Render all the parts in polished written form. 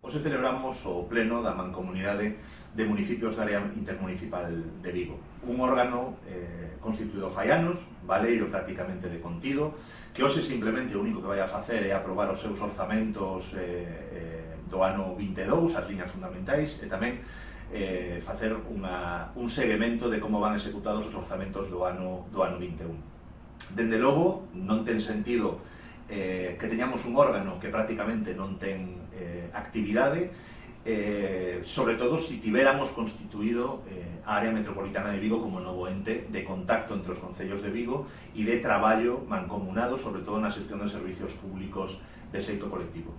Hoxe celebramos o pleno da Mancomunidade de Municipios da Área Intermunicipal de Vigo. Un órgano constituído fai anos, baleiro prácticamente de contido, que hoxe simplemente o único que vai a facer é aprobar os seus orzamentos do ano 22, as liñas fundamentais, e tamén facer un seguimento de como van executados os orzamentos do ano 21. Dende logo, non ten sentido que teñamos un órgano que prácticamente non ten actividade, sobre todo se tiveramos constituído a área metropolitana de Vigo como novo ente de contacto entre os concellos de Vigo e de traballo mancomunado, sobre todo na xestión de servicios públicos de xeito colectivo.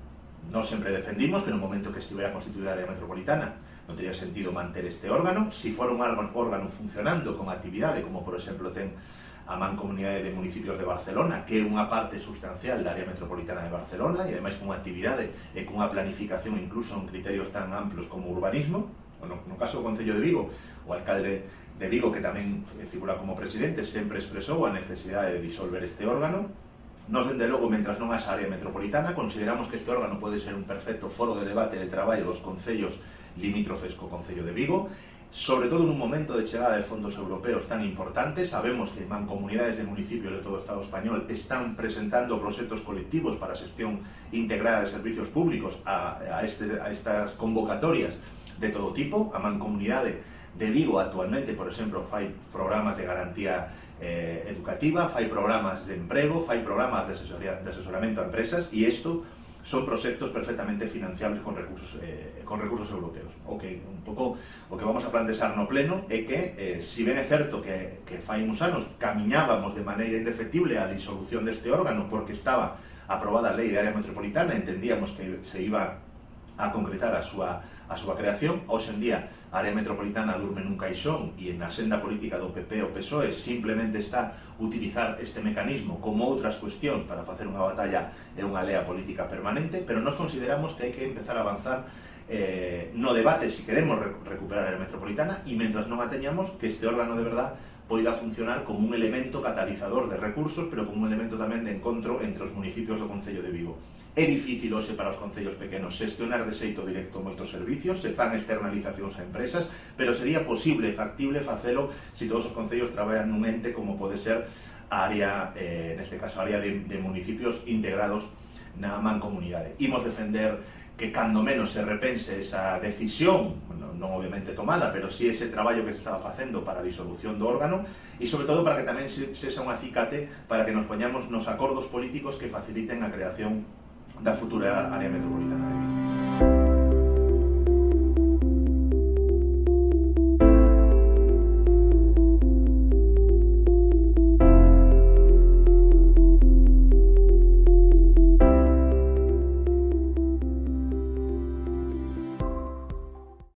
Nós sempre defendimos que no momento que estivera constituída a área metropolitana non teria sentido manter este órgano. Si fora un órgano funcionando con actividade, como por exemplo ten a Mancomunidade de Municipios de Barcelona, que é unha parte sustancial da área metropolitana de Barcelona e ademais con actividade e con unha planificación incluso en criterios tan amplos como urbanismo. No caso do Concello de Vigo, o alcalde de Vigo, que tamén figura como presidente, sempre expresou a necesidade de disolver este órgano. Nos, dende logo, mentras non haxa área metropolitana, consideramos que este órgano pode ser un perfecto foro de debate e de traballo dos concellos limítrofes co Concello de Vigo, sobre todo nun momento de chegada de fondos europeos tan importantes. Sabemos que mancomunidades de municipios de todo o Estado español están presentando proxectos colectivos para a xestión integrada de servicios públicos a estas convocatorias de todo tipo. A Mancomunidade de Vigo actualmente, por exemplo, fai programas de garantía educativa, fai programas de emprego, fai programas de asesoramento a empresas, e isto son proxectos perfectamente financiables con recursos europeos. Un pouco o que vamos a plantexar no pleno é que, si ben é certo que fai uns anos camiñábamos de maneira indefectible a disolución deste órgano porque estaba aprobada a lei de área metropolitana, entendíamos que se iba a concretar a súa creación. Hoxe en día a área metropolitana durme nun caixón e na senda política do PP o PSOE simplemente está utilizar este mecanismo como outras cuestións para facer unha batalla e unha lea política permanente, pero nós consideramos que hai que empezar a avanzar no debate se queremos recuperar a área metropolitana, e mentras non a teñamos, que este órgano de verdad poida funcionar como un elemento catalizador de recursos, pero como un elemento tamén de encontro entre os municipios do Concello de Vigo. É difícil hoxe para os concellos pequenos xestionar de xeito directo moitos servicios, se fan externalizacións a empresas, pero sería posible e factible facelo se todos os concellos traballan nun ente como pode ser a área, neste caso, a área de municipios integrados na mancomunidade. Imos defender que cando menos se repense esa decisión, non obviamente tomada, pero si ese traballo que se estaba facendo para a disolución do órgano, e sobre todo para que tamén sexa un acicate para que nos poñamos nos acordos políticos que faciliten a creación da futura área metropolitana de Vigo.